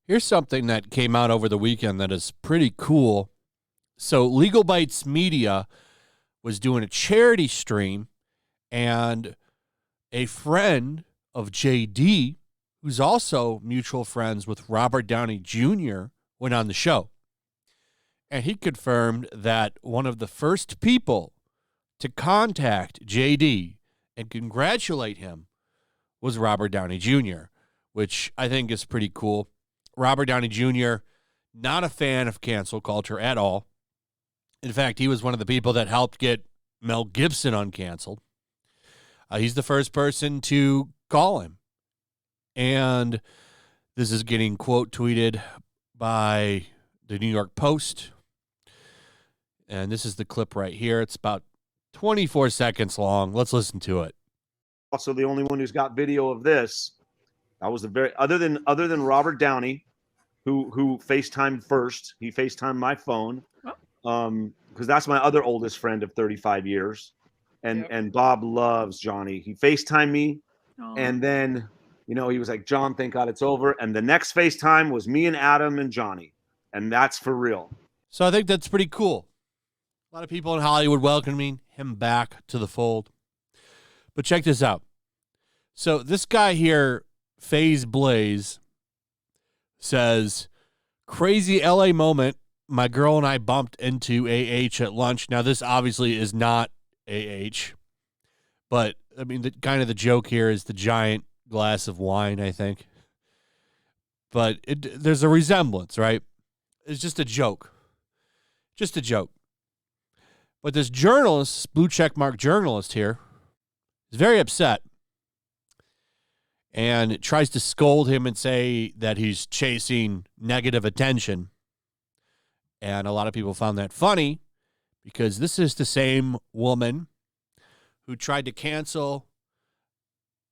Here's something that came out over the weekend that is pretty cool. So Legal Bites Media was doing a charity stream, and a friend of JD, who's also mutual friends with Robert Downey Jr., went on the show. And he confirmed that one of the first people to contact JD and congratulate him was Robert Downey Jr., which I think is pretty cool. Robert Downey Jr., not a fan of cancel culture at all. In fact, he was one of the people that helped get Mel Gibson uncanceled. He's the first person to call him. And this is getting quote tweeted by the New York Post. And this is the clip right here. It's about 24 seconds long. Let's listen to it. Also, the only one who's got video of this. That was the very other than Robert Downey, who FaceTimed first. He FaceTimed my phone, because that's my other oldest friend of 35 years, and Bob loves Johnny. He FaceTimed me, and then he was like, "John, thank God it's over." And the next FaceTime was me and Adam and Johnny, and that's for real. So I think that's pretty cool. A lot of people in Hollywood welcoming him back to the fold. But check this out. So this guy here, FaZe Blaze, says, crazy LA moment. My girl and I bumped into AH at lunch. Now, this obviously is not AH, but I mean, the joke here is the giant glass of wine, I think. But there's a resemblance, right? It's just a joke. Just a joke. But this journalist, this blue checkmark journalist here, is very upset and tries to scold him and say that he's chasing negative attention. And a lot of people found that funny because this is the same woman who tried to cancel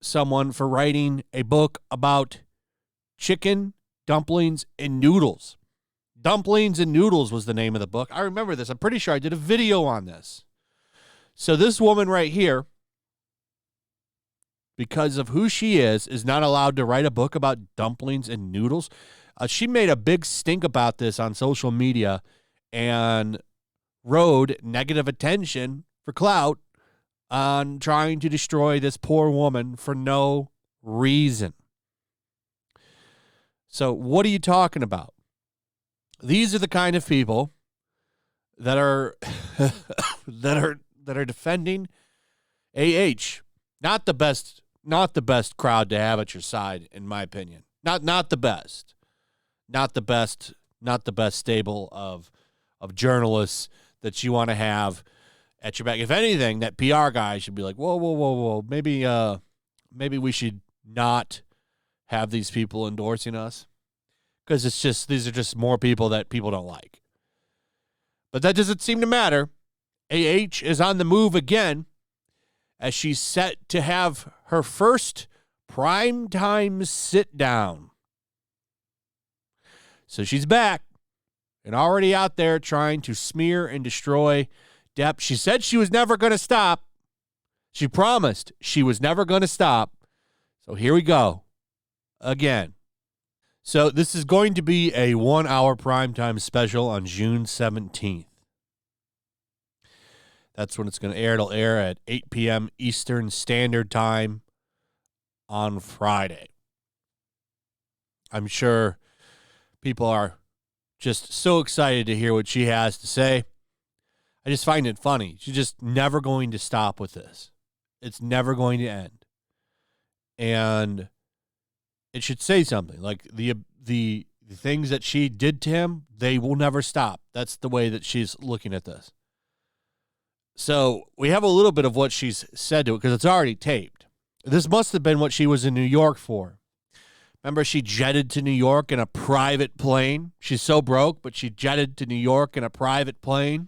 someone for writing a book about chicken, dumplings, and noodles. Dumplings and Noodles was the name of the book. I remember this. I'm pretty sure I did a video on this. So this woman right here, because of who she is not allowed to write a book about dumplings and noodles. She made a big stink about this on social media and rode negative attention for clout on trying to destroy this poor woman for no reason. So what are you talking about? These are the kind of people that are that are defending AH. Not the best crowd to have at your side, in my opinion. Not the best. Not the best stable of journalists that you want to have at your back. If anything, that PR guy should be like, whoa. Maybe we should not have these people endorsing us. Because these are just more people that people don't like. But that doesn't seem to matter. AH is on the move again as she's set to have her first primetime sit-down. So she's back and already out there trying to smear and destroy Depp. She said she was never going to stop. She promised she was never going to stop. So here we go again. So this is going to be a 1-hour primetime special on June 17th. That's when it's going to air. It'll air at 8 p.m. Eastern Standard Time on Friday. I'm sure people are just so excited to hear what she has to say. I just find it funny. She's just never going to stop with this. It's never going to end. And it should say something. Like the things that she did to him, they will never stop. That's the way that she's looking at this. So we have a little bit of what she's said to it because it's already taped. This must have been what she was in New York for. Remember, she jetted to New York in a private plane. She's so broke, but she jetted to New York in a private plane.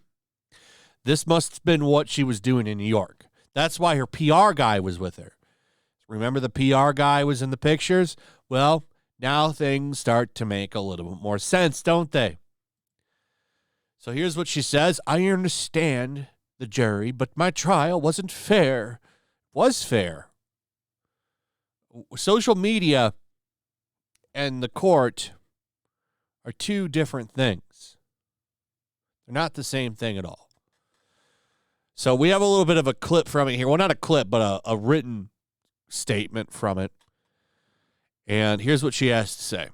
This must have been what she was doing in New York. That's why her PR guy was with her. Remember the PR guy was in the pictures? Well, now things start to make a little bit more sense, don't they? So here's what she says. I understand the jury, but my trial wasn't fair. Was fair. Social media and the court are two different things. They're not the same thing at all. So we have a little bit of a clip from it here. Well, not a clip, but a written statement from it. And here's what she has to say.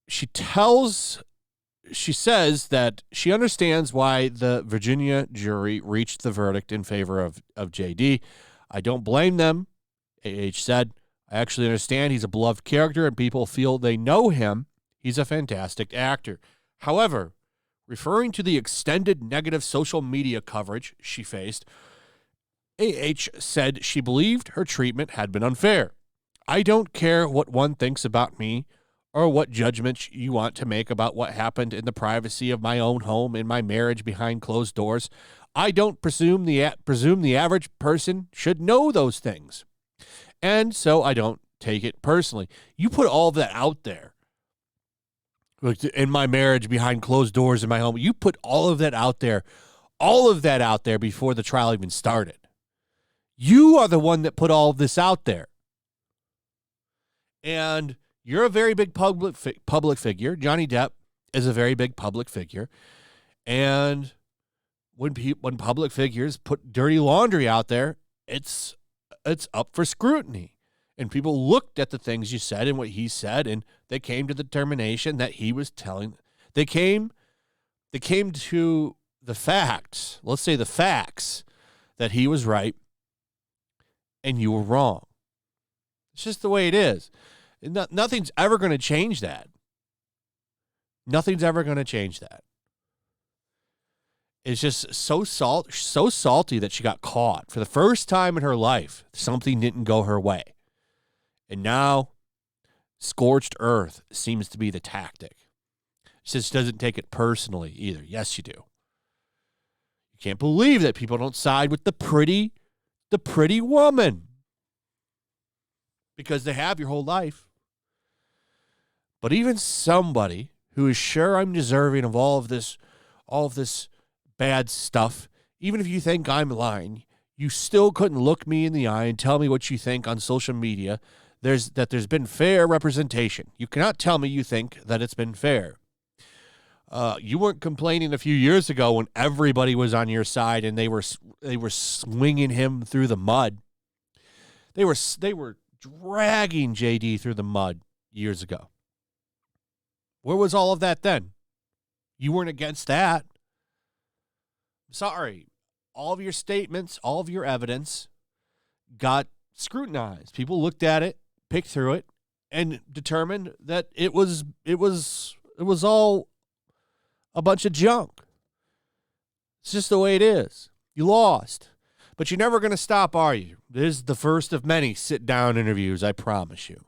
She says that she understands why the Virginia jury reached the verdict in favor of JD. I don't blame them, AH said. I actually understand he's a beloved character and people feel they know him. He's a fantastic actor. However, referring to the extended negative social media coverage she faced, AH said she believed her treatment had been unfair. I don't care what one thinks about me or what judgments you want to make about what happened in the privacy of my own home in my marriage behind closed doors. I don't presume the average person should know those things. And so I don't take it personally. You put all of that out there. In my marriage behind closed doors in my home, you put all of that out there before the trial even started. You are the one that put all of this out there. And you're a very big public figure. Johnny Depp is a very big public figure. And when public figures put dirty laundry out there, it's up for scrutiny. And people looked at the things you said and what he said, and they came to the determination that he was telling. They came to the facts. Let's say the facts that he was right and you were wrong. It's just the way it is. Nothing's ever going to change that. Nothing's ever going to change that. It's just so salty that she got caught. For the first time in her life, something didn't go her way. And now, scorched earth seems to be the tactic. She just doesn't take it personally either. Yes, you do. You can't believe that people don't side with the pretty woman. Because they have your whole life. But even somebody who is sure I'm deserving of all of this bad stuff, even if you think I'm lying, you still couldn't look me in the eye and tell me what you think on social media. There's been fair representation. You cannot tell me you think that it's been fair. You weren't complaining a few years ago when everybody was on your side and they were swinging him through the mud. They were dragging JD through the mud years ago. Where was all of that then? You weren't against that. Sorry. All of your statements, all of your evidence got scrutinized. People looked at it, picked through it, and determined that it was all a bunch of junk. It's just the way it is. You lost. But you're never going to stop, are you? This is the first of many sit-down interviews, I promise you.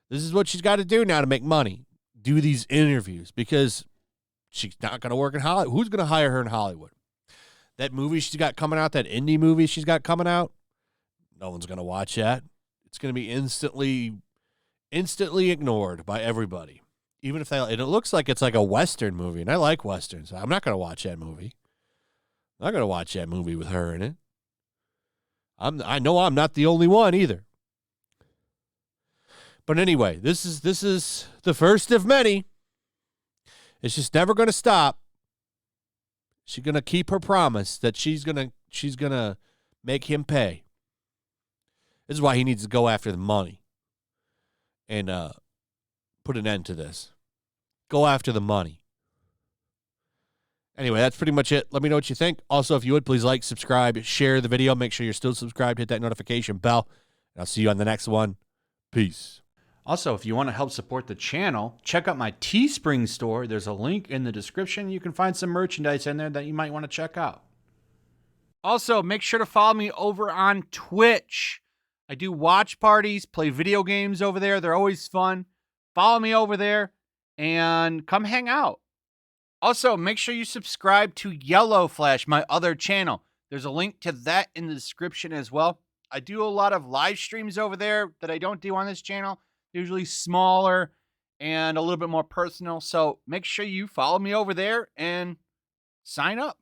This is what she's got to do now to make money. Do these interviews because she's not going to work in Hollywood. Who's going to hire her in Hollywood? That movie she's got coming out, that indie movie she's got coming out, no one's going to watch that. It's going to be instantly ignored by everybody. Even if and it looks like it's like a Western movie, and I like Westerns. I'm not going to watch that movie. I'm not going to watch that movie with her in it. I know I'm not the only one either. But anyway, this is the first of many. It's just never going to stop. She's going to keep her promise that she's going to make him pay. This is why he needs to go after the money and put an end to this. Go after the money. Anyway, that's pretty much it. Let me know what you think. Also, if you would, please like, subscribe, share the video. Make sure you're still subscribed. Hit that notification bell. And I'll see you on the next one. Peace. Also, if you want to help support the channel, check out my Teespring store. There's a link in the description. You can find some merchandise in there that you might want to check out. Also, make sure to follow me over on Twitch. I do watch parties, play video games over there. They're always fun. Follow me over there and come hang out. Also, make sure you subscribe to YellowFlash, my other channel. There's a link to that in the description as well. I do a lot of live streams over there that I don't do on this channel. Usually smaller and a little bit more personal. So make sure you follow me over there and sign up.